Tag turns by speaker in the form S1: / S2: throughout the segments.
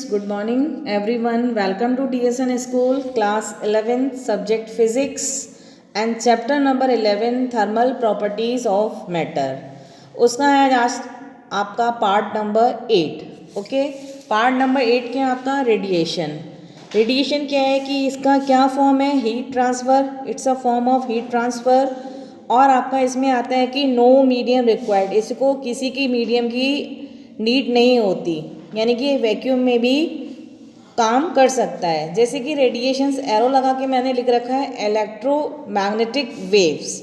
S1: good morning everyone. Welcome to TSN School, class 11th, subject physics and chapter number 11, thermal properties of matter. उसका है आज आपका part number 8. Okay, part number 8 क्या है आपका radiation. Radiation क्या है कि इसका क्या फॉर्म है, heat transfer. It's a form of heat transfer. और आपका इसमें आता है कि नो मीडियम रिक्वायर्ड, इसको किसी की मीडियम की नीड नहीं होती, यानी कि वैक्यूम में भी काम कर सकता है. जैसे कि रेडिएशंस एरो लगा के मैंने लिख रखा है इलेक्ट्रोमैग्नेटिक वेव्स.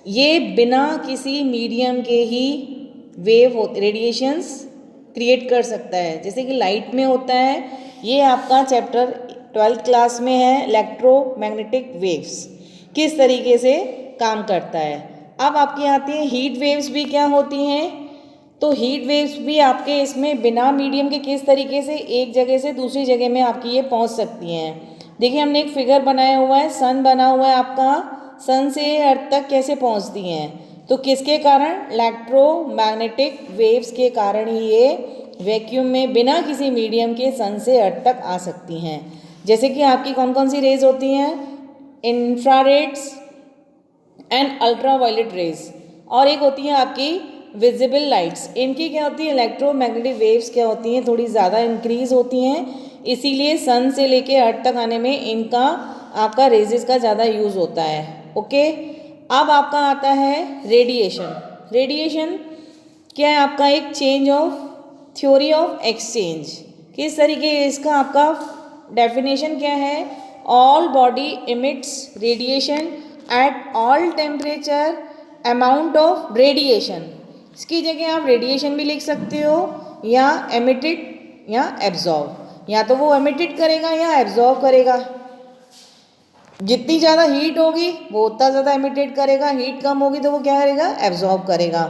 S1: ये बिना किसी मीडियम के ही वेव रेडिएशंस क्रिएट कर सकता है, जैसे कि लाइट में होता है. ये आपका चैप्टर 12th क्लास में है, इलेक्ट्रोमैग्नेटिक वेव्स किस तरीके से काम करता है. अब आपकी आती है हीट वेव्स भी क्या होती हैं. तो हीट वेव्स भी आपके इसमें बिना मीडियम के किस तरीके से एक जगह से दूसरी जगह में आपकी ये पहुंच सकती हैं. देखिए हमने एक फिगर बनाया हुआ है, सन बना हुआ है आपका. सन से अर्थ तक कैसे पहुंचती हैं, तो किसके कारण, इलेक्ट्रोमैग्नेटिक वेव्स के कारण ही ये वैक्यूम में बिना किसी मीडियम के सन से अर्थ तक आ सकती हैं. जैसे कि आपकी कौन कौन सी रेज होती हैं, इंफ्रारेड्स एंड अल्ट्रावायलेट रेज, और एक होती है आपकी विजिबल लाइट्स. इनकी क्या होती है, इलेक्ट्रोमैग्नेटिक वेव्स क्या होती हैं, थोड़ी ज़्यादा इंक्रीज होती हैं, इसीलिए सन से लेके अर्थ तक आने में इनका आपका रेजेस का ज़्यादा यूज़ होता है. ओके, अब आपका आता है रेडिएशन. रेडिएशन क्या है आपका, एक change of theory of exchange. किस तरीके इसका आपका डेफिनेशन क्या है, all body emits radiation at all temperature amount of radiation. इसकी जगह आप रेडिएशन भी लिख सकते हो, या एमिटेड या एब्जॉर्ब. या तो वो एमिटेड करेगा या एब्जॉर्ब करेगा. जितनी ज़्यादा हीट होगी वो उतना ज़्यादा एमिटेड करेगा, हीट कम होगी तो वो क्या करेगा, एब्जॉर्ब करेगा.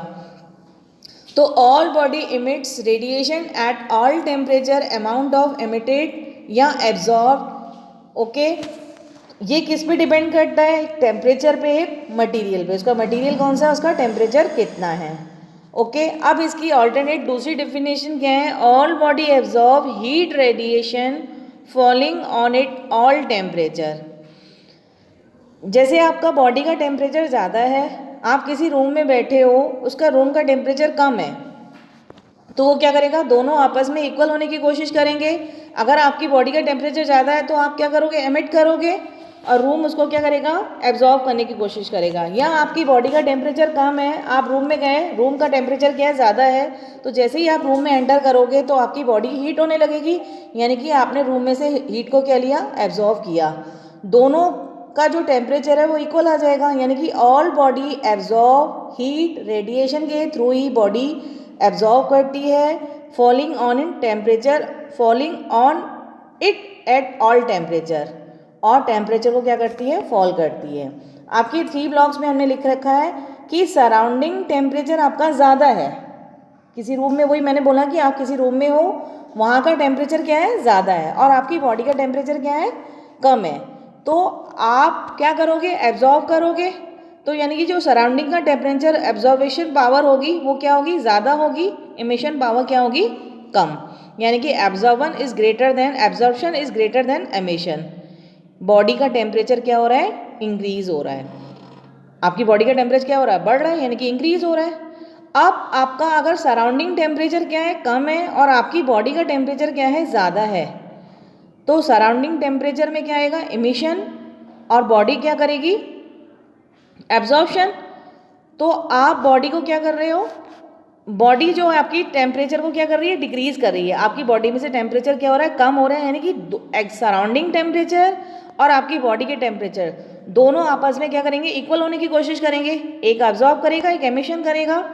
S1: तो all body emits radiation at all temperature amount of emitted या एब्जॉर्ब. ओके, ये किस पे डिपेंड करता है, टेम्परेचर पे, एक मटेरियल पे. उसका मटेरियल कौन सा है, उसका टेम्परेचर कितना है. ओके, अब इसकी ऑल्टरनेट दूसरी डेफिनेशन क्या है, all body absorb heat radiation falling on it all temperature. जैसे आपका बॉडी का टेम्परेचर ज़्यादा है, आप किसी रूम में बैठे हो, उसका रूम का टेम्परेचर कम है, तो वो क्या करेगा, दोनों आपस में इक्वल होने की कोशिश करेंगे. अगर आपकी बॉडी का टेम्परेचर ज़्यादा है तो आप क्या करोगे, एमिट करोगे, और रूम उसको क्या करेगा, एब्जॉर्ब करने की कोशिश करेगा. या आपकी बॉडी का टेम्परेचर कम है, आप रूम में गए, रूम का टेम्परेचर क्या है, ज़्यादा है, तो जैसे ही आप रूम में एंटर करोगे तो आपकी बॉडी हीट होने लगेगी, यानी कि आपने रूम में से हीट को क्या लिया, एब्जॉर्ब किया. दोनों का जो टेम्परेचर है वो इक्वल आ जाएगा, यानी कि all body absorb heat radiation के थ्रू ही बॉडी एब्जॉर्ब करती है, falling on in temperature, falling on it at all temperature, और टेम्परेचर को क्या करती है, फॉल करती है. आपके 3 ब्लॉक्स में हमने लिख रखा है कि सराउंडिंग टेम्परेचर आपका ज़्यादा है. किसी रूम में, वही मैंने बोला कि आप किसी रूम में हो, वहाँ का टेम्परेचर क्या है, ज़्यादा है, और आपकी बॉडी का टेम्परेचर क्या है, कम है, तो आप क्या करोगे, एब्जॉर्ब करोगे. तो यानी कि जो सराउंडिंग का टेम्परेचर एब्जॉर्बेशन पावर होगी वो क्या होगी, ज़्यादा होगी, इमिशन पावर क्या होगी, कम. यानी कि absorption is greater then, absorption is greater then emission. Body का टेम्परेचर क्या हो रहा है, इंक्रीज हो रहा है. आपकी बॉडी का टेम्परेचर क्या हो रहा है, बढ़ रहा है, यानी कि इंक्रीज हो रहा है. अब आपका अगर सराउंडिंग टेम्परेचर क्या है, कम है, और आपकी बॉडी का टेम्परेचर क्या है, ज़्यादा है, तो सराउंडिंग टेम्परेचर में क्या आएगा, इमिशन, और बॉडी क्या करेगी, एब्जॉर्प्शन. तो आप बॉडी को क्या कर रहे हो, बॉडी जो है आपकी टेम्परेचर को क्या कर रही है, डिक्रीज कर रही है. आपकी बॉडी में से टेम्परेचर क्या हो रहा है, कम हो रहा है, यानी कि सराउंडिंग टेम्परेचर और आपकी बॉडी के टेम्परेचर दोनों आपस में क्या करेंगे, इक्वल होने की कोशिश करेंगे. एक एब्जॉर्ब करेगा, एक एमिशन करेगा.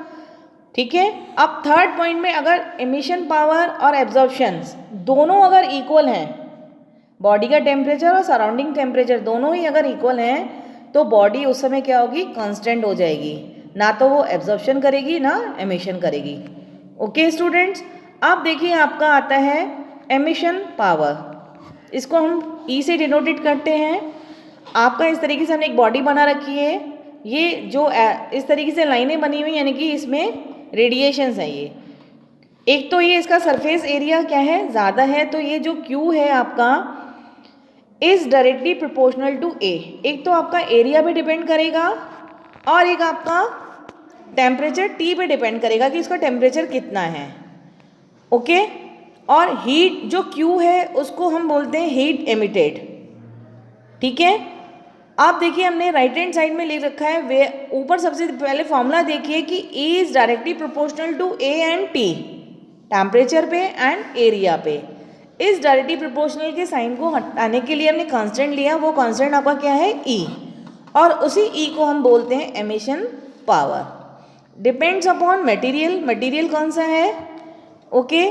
S1: ठीक है, अब थर्ड पॉइंट में अगर एमिशन पावर और एब्जॉर्प्शन दोनों अगर इक्वल हैं, बॉडी का टेम्परेचर और सराउंडिंग टेम्परेचर दोनों ही अगर इक्वल हैं, तो बॉडी उस समय क्या होगी, कांस्टेंट हो जाएगी, ना तो वो एब्जॉर्प्शन करेगी ना एमिशन करेगी. ओके स्टूडेंट्स, अब देखिए आपका आता है एमिशन पावर. इसको हम ई से डिनोटेड करते हैं. आपका इस तरीके से हमने एक बॉडी बना रखी है, ये जो इस तरीके से लाइनें बनी हुई, यानी कि इसमें रेडिएशंस हैं. ये एक तो ये इसका सरफेस एरिया क्या है, ज़्यादा है, तो ये जो Q है आपका is directly proportional to A। एक तो आपका एरिया पे डिपेंड करेगा और एक आपका टेम्परेचर T पे डिपेंड करेगा कि इसका टेम्परेचर कितना है। ओके, और हीट जो Q है उसको हम बोलते हैं हीट एमिटेड। ठीक है, आप देखिए हमने राइट हैंड साइड में लिख रखा है, वे ऊपर सबसे पहले फॉर्मूला देखिए कि E is directly proportional to A and T, temperature पे एंड एरिया पे। इस डायरेक्टली प्रोपोर्शनल के साइन को हटाने के लिए हमने कांस्टेंट लिया, वो कांस्टेंट आपका क्या है E, और उसी E को हम बोलते हैं emission power. Depends upon material, material कौन सा है, ओके।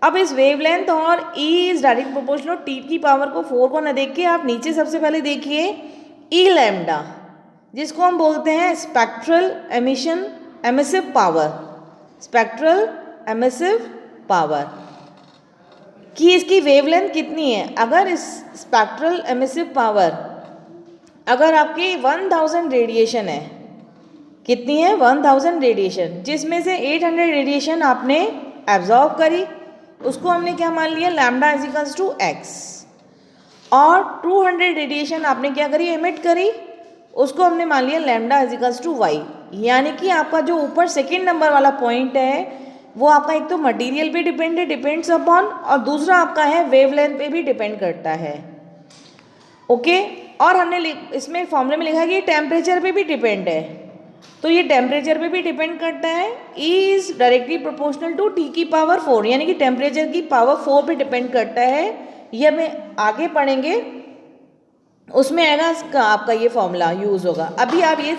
S1: अब इस वेवलेंथ और E is direct proportional T की पावर को 4 को न देख के आप नीचे सबसे पहले देखिए E लैम्डा, जिसको हम बोलते हैं spectral emissive power, spectral emissive power कि इसकी वेवलेंथ कितनी है। अगर इस स्पेक्ट्रल एमिसिव पावर अगर आपकी 1000 रेडिएशन है, कितनी है 1000 रेडिएशन, जिसमें से 800 रेडिएशन आपने एब्जॉर्ब करी, उसको हमने क्या मान लिया lambda is equals to x, और 200 रेडिएशन आपने क्या करी एमिट करी, उसको हमने मान लिया lambda is equals to y. यानी कि आपका जो ऊपर सेकेंड नंबर वाला पॉइंट है वो आपका एक तो मटेरियल पे डिपेंड है, डिपेंड्स अपॉन, और दूसरा आपका है वेवलेंथ पे भी डिपेंड करता है। ओके, और हमने इसमें फॉर्मूले में लिखा है कि टेम्परेचर पे भी डिपेंड है, तो ये टेम्परेचर पे भी डिपेंड करता है। E is directly proportional to T की पावर 4, यानी कि टेम्परेचर की पावर 4 पे डिपेंड करता है। ये हमें आगे पढ़ेंगे, उसमें आएगा इसका आपका ये फॉर्मूला यूज़ होगा। अभी आप ये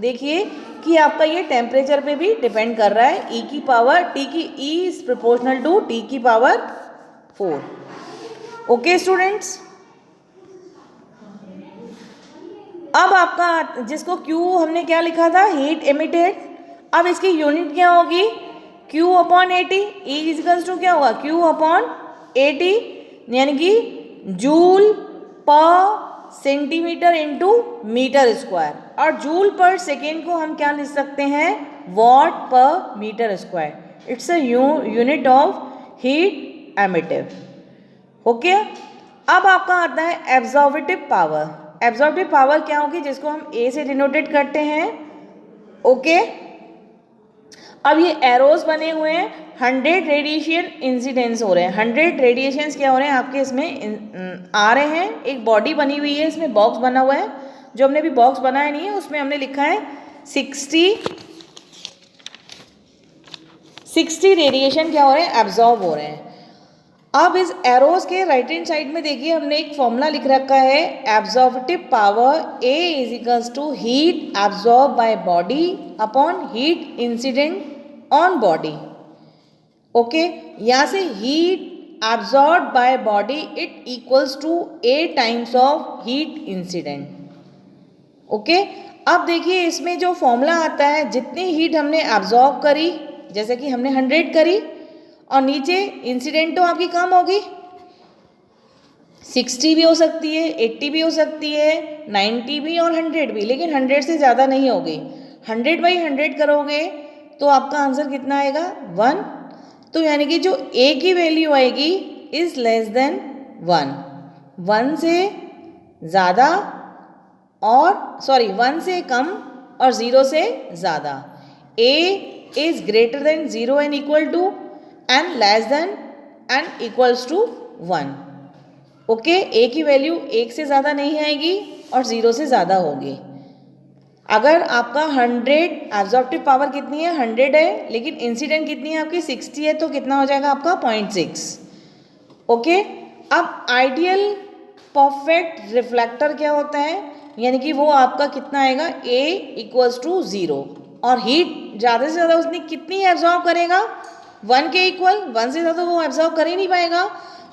S1: देखिए कि आपका ये टेम्परेचर पे भी डिपेंड कर रहा है। E की पावर T की E is proportional to T की पावर 4। ओके स्टूडेंट्स, अब आपका जिसको Q हमने क्या लिखा था हीट एमिटेड, अब इसकी यूनिट क्या होगी Q upon AT। E equals to क्या होगा Q अपॉन AT, यानी कि joule per centimetre into metre square, और जूल पर सेकेंड को हम क्या लिख सकते हैं watt per metre square. It's a unit of heat emissive. Okay, अब आपका आता है एब्जॉर्बिटिव पावर। एब्जॉर्बिटिव पावर क्या होगी, जिसको हम A से डिनोटेट करते हैं। ओके, अब ये एरोज बने हुए हैं, 100 रेडिएशन इंसिडेंस हो रहे हैं। 100 रेडिएशंस क्या हो रहे हैं आपके इसमें आ रहे हैं। एक बॉडी बनी हुई है, इसमें बॉक्स बना हुआ है, जो हमने अभी बॉक्स बनाया नहीं है उसमें हमने लिखा है 60 रेडिएशन क्या हो रहे हैं एब्जॉर्ब हो रहे हैं। अब इस एरोज के राइट हैंड साइड में देखिए हमने एक फॉर्मूला लिख रखा है absorptive power A is equals to heat absorb by body upon heat incident on body. Okay, यहाँ से heat absorb by body it equals to A times of heat incident. Okay, अब देखिए इसमें जो फॉर्मूला आता है, जितनी हीट हमने एब्जॉर्ब करी, जैसे कि हमने 100 करी, और नीचे इंसिडेंट तो आपकी कम होगी, 60 भी हो सकती है, 80 भी हो सकती है, 90 भी और 100 भी, लेकिन 100 से ज़्यादा नहीं होगी। 100 बाई 100 करोगे तो आपका आंसर कितना आएगा 1। तो यानी कि जो A की वैल्यू आएगी इज लेस देन 1, 1 से ज़्यादा और 1 से कम और 0 से ज़्यादा। A is greater than 0 and equal to and less than and equals to 1। Okay, A की वैल्यू 1 से ज़्यादा नहीं आएगी और 0 से ज़्यादा होगी। अगर आपका 100 एब्जॉर्प्टिव पावर कितनी है 100 है, लेकिन इंसिडेंट कितनी है आपकी 60 है, तो कितना हो जाएगा आपका 0.6। ओके, अब आइडियल परफेक्ट रिफ्लेक्टर क्या होता है, यानी कि वो आपका कितना आएगा A इक्वल्स टू 0, और हीट ज़्यादा से ज़्यादा उसने कितनी एब्जॉर्ब करेगा 1 के इक्वल, 1 से ज़्यादा वो एब्जॉर्ब कर ही नहीं पाएगा।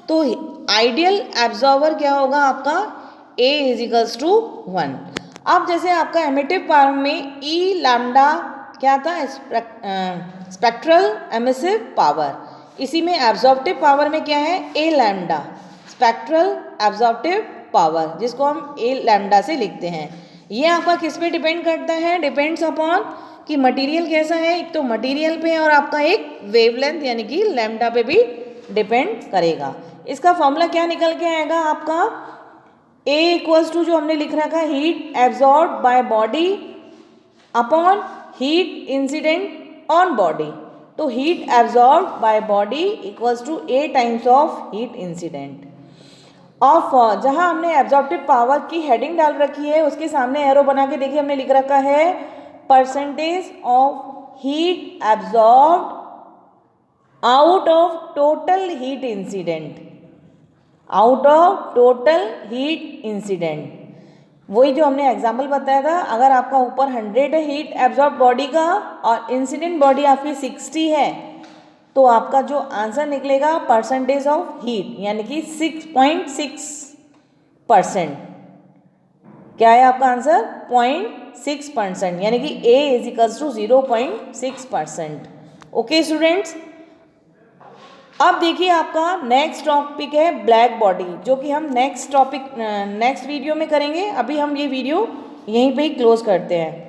S1: तो आइडियल एब्जॉर्बर क्या होगा आपका A इज इक्वल्स टू 1। अब जैसे आपका एमिटिव पावर में E लैम्डा क्या था स्पेक्ट्रल एमिसिव पावर, इसी में एब्जॉर्प्टिव पावर में क्या है A lambda spectral absorptive power, जिसको हम A लैम्डा से लिखते हैं। ये आपका किस पे डिपेंड करता है, डिपेंड्स अपॉन कि मटेरियल कैसा है, एक तो मटेरियल पे और आपका एक वेवलेंथ यानी कि लैम्डा पे भी डिपेंड करेगा। इसका फॉर्मूला क्या निकल के आएगा आपका, A इक्वल्स टू जो हमने लिख रखा है heat absorb by body upon heat incident on body. तो heat absorb by body equals to A times of heat incident of, जहां हमने एब्जॉर्प्टिव पावर की हेडिंग डाल रखी है उसके सामने एरो बना के देखिए हमने लिख रखा है percentage of heat absorbed out of total heat incident, out of total heat incident. वही जो हमने एग्जाम्पल बताया था, अगर आपका ऊपर 100 है हीट एब्जॉर्ब बॉडी का और इंसिडेंट बॉडी आपकी 60 है तो आपका जो आंसर निकलेगा परसेंटेज ऑफ हीट यानी कि 6.6%। क्या है आपका आंसर 0.6% यानी कि A is equals to 0.6%। Okay students, अब देखिए आपका नेक्स्ट टॉपिक है ब्लैक बॉडी, जो कि हम नेक्स्ट वीडियो में करेंगे। अभी हम ये वीडियो यहीं पे ही क्लोज करते हैं।